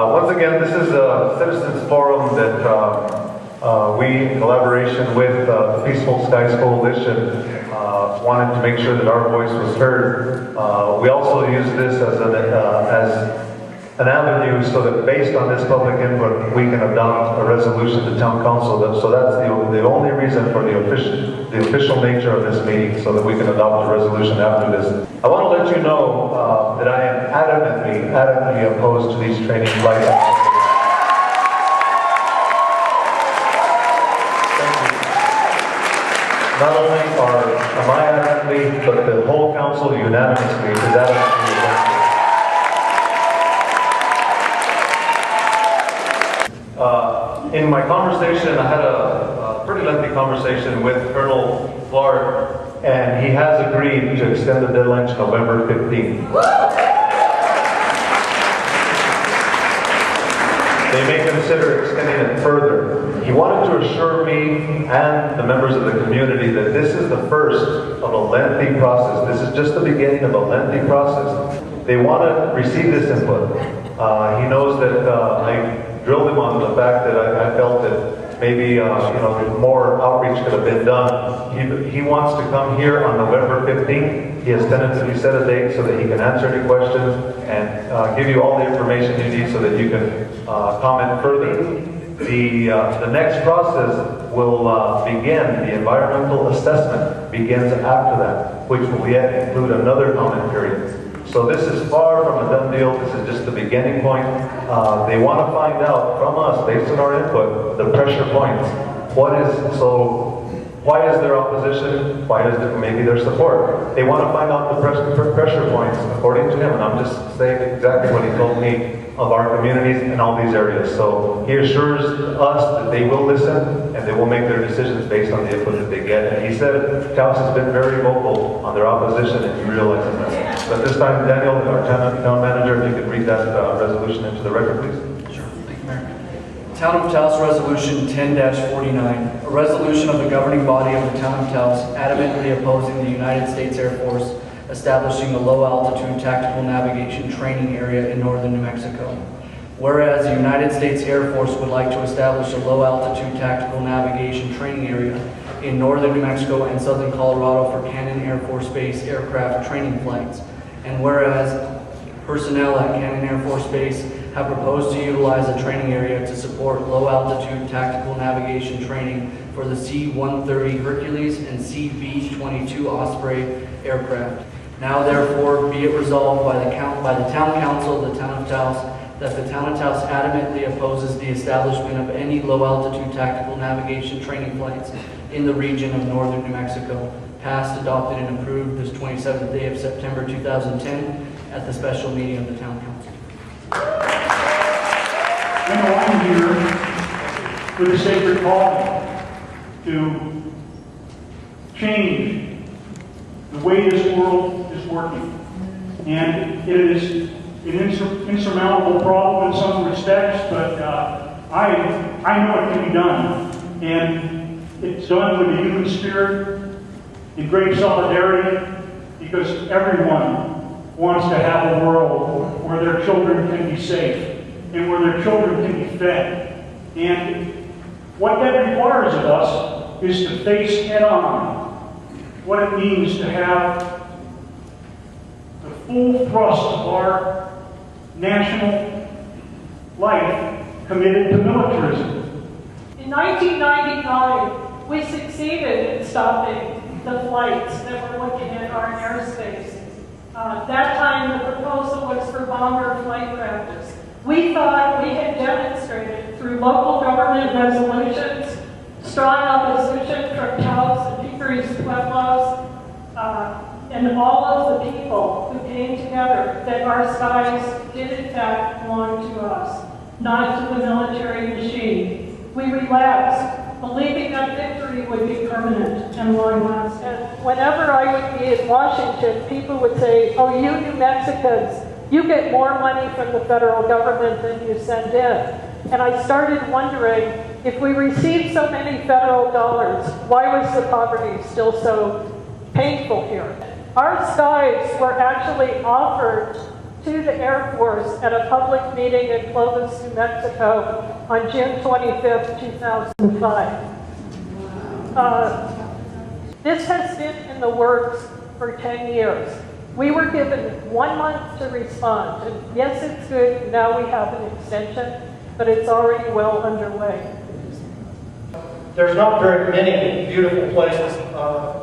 Once again, this is a citizens forum that we, in collaboration with the Peaceful Skies Coalition, wanted to make sure that our voice was heard. We also use this as an avenue so that based on this public input, we can adopt a resolution to town council. So that's the only reason for the official nature of this meeting, so that we can adopt a resolution after this. I want to let you know that I am adamantly opposed to these training flights. Thank you. Not only am I adamantly, but the whole council unanimously is adamantly against it. In my conversation, I had a pretty lengthy conversation with Colonel Clark, and he has agreed to extend the deadline to November 15th. They may consider extending it further. He wanted to assure me and the members of the community that this is the first of a lengthy process. This is just the beginning of a lengthy process. They want to receive this input. He knows that I drilled him on the fact that I felt that maybe more outreach could have been done. He wants to come here on November 15th. He has tentatively set a date so that he can answer any questions and give you all the information you need so that you can comment further. The next process will begin. The environmental assessment begins after that, which will yet include another comment period. So this is far from a done deal. This is just the beginning point. They want to find out from us, based on our input, the pressure points. Why is there opposition? Why is there maybe their support? They want to find out the pressure points, according to him. And I'm just saying exactly what he told me of our communities in all these areas. So he assures us that they will listen and they will make their decisions based on the input that they get. And he said Taos has been very vocal on their opposition, and he realizes that. But this time, Daniel, our town manager, if you could read that resolution into the record, please. Sure. Thank you, Mayor. Town of Taos Resolution 10-49, a resolution of the governing body of the Town of Taos adamantly opposing the United States Air Force establishing a low-altitude tactical navigation training area in northern New Mexico. Whereas the United States Air Force would like to establish a low-altitude tactical navigation training area in northern New Mexico and southern Colorado for Cannon Air Force Base aircraft training flights. And whereas personnel at Cannon Air Force Base have proposed to utilize the training area to support low-altitude tactical navigation training for the C-130 Hercules and C-B-22 Osprey aircraft. Now therefore be it resolved by the Town Council of the Town of Taos that the Town of Taos adamantly opposes the establishment of any low-altitude tactical navigation training flights in the region of northern New Mexico, passed, adopted, and approved this 27th day of September 2010 at the special meeting of the Town Council. I'm here with a sacred calling to change the way this world is working. And it is an insurmountable problem in some respects, but I know it can be done. And it's done with a human spirit, in great solidarity, because everyone wants to have a world where their children can be safe and where their children can be fed. And what that requires of us is to face head-on what it means to have the full thrust of our national life committed to militarism. In 1999, we succeeded in stopping the flights that were looking at our airspace. That time, the proposal was for bomber flight practice. We thought we had demonstrated through local government resolutions, strong opposition from Taos and Hickory's Pueblos, and all of the people who came together, that our skies did in fact belong to us, not to the military machine. We relapsed, believing that victory would be permanent and long-lasting. And whenever I would be in Washington, people would say, "Oh, you New Mexicans, you get more money from the federal government than you send in." And I started wondering, if we received so many federal dollars, why was the poverty still so painful here? Our skies were actually offered to the Air Force at a public meeting in Clovis, New Mexico on June 25th, 2005. This has been in the works for 10 years. We were given 1 month to respond. And yes, it's good. Now we have an extension, but it's already well underway. There's not very many beautiful places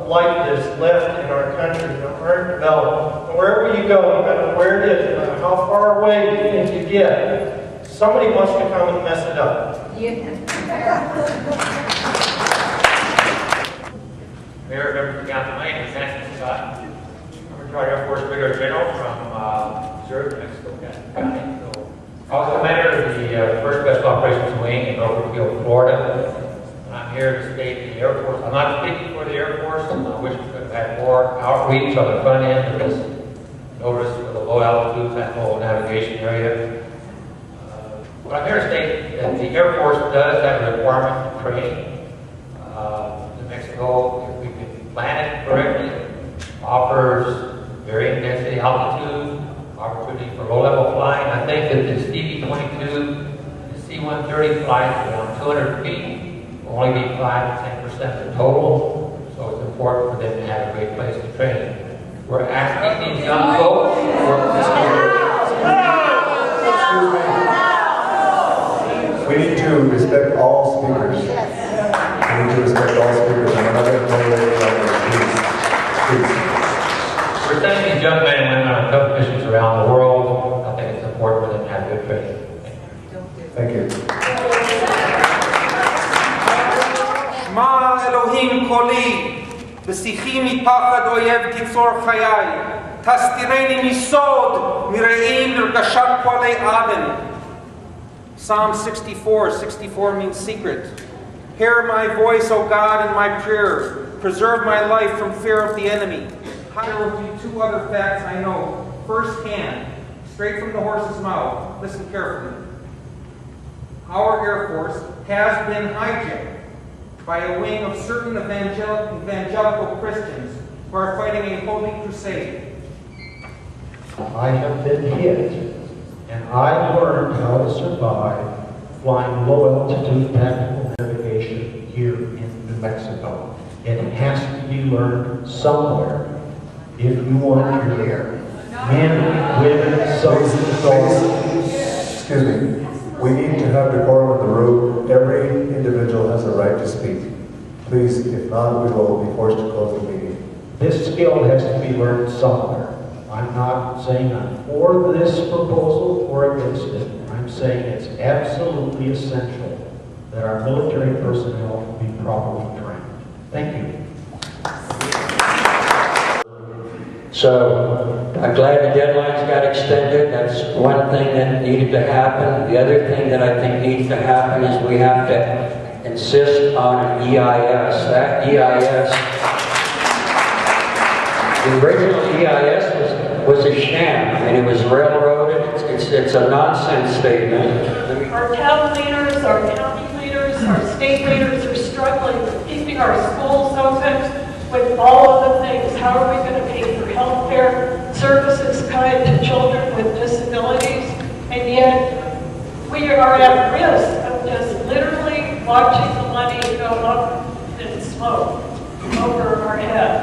like this left in our country that aren't developed. And wherever you go, no matter where it is, no matter how far away you think you get, somebody wants to come and mess it up. Mayor, members of the council, my name is Anthony Scott. I'm a retired Air Force Brigadier General from Missouri, Mexico County. So, I was commander of the 1st Special Operations Wing in Overfield, Florida. I'm here to state the Air Force. I'm not speaking for the Air Force. I wish we could have had more outreach on the front end of this notice for the low altitude technical navigation area. But I'm here to state that the Air Force does have a requirement for training. New Mexico, if we can plan it correctly, offers varying density altitude, opportunity for low-level flying. I think that the CV-22, the C-130 flies around 200 feet. Only be 5 to 10% of the total, so it's important for them to have a great place to train. We're asking these young folks. We need to respect all speakers. We need to respect all speakers. And I'm not going to please. We're sending these young men and women on tough missions around the world. I think it's important for them to have good training. Thank you. שמע אלוהים קולי, ושיחי מפחד אויב קיצור חיי, תסתירני מסוד, מרעים לרגשת פועלי אבן. Psalm 64 means secret. Hear my voice, O God, in my prayer. Preserve my life from fear of the enemy. There will be 2 other facts I know firsthand, straight from the horse's mouth. Listen carefully. Our Air Force has been hijacked by a wing of certain evangelical Christians who are fighting a holy crusade. I have been hit, and I learned how to survive flying low-altitude tactical navigation here in New Mexico. It has to be learned somewhere if you want your men, women, sons, and daughters. Excuse me. We need to have decorum in the room. Every individual has a right to speak. Please, if not, we will be forced to close the meeting. This skill has to be learned somewhere. I'm not saying I'm for this proposal or against it. I'm saying it's absolutely essential that our military personnel be properly trained. Thank you. So I'm glad the deadlines got extended. That's one thing that needed to happen. The other thing that I think needs to happen is we have to insist on an EIS. That EIS, the original EIS was a sham. I mean, it was railroaded. It's a nonsense statement. Our town leaders, our county leaders, our state leaders are struggling with keeping our schools open with all of the things. How are we going to pay for health care, services kind to children with disabilities? And yet, we are at risk of just literally watching the money go up in smoke over our heads.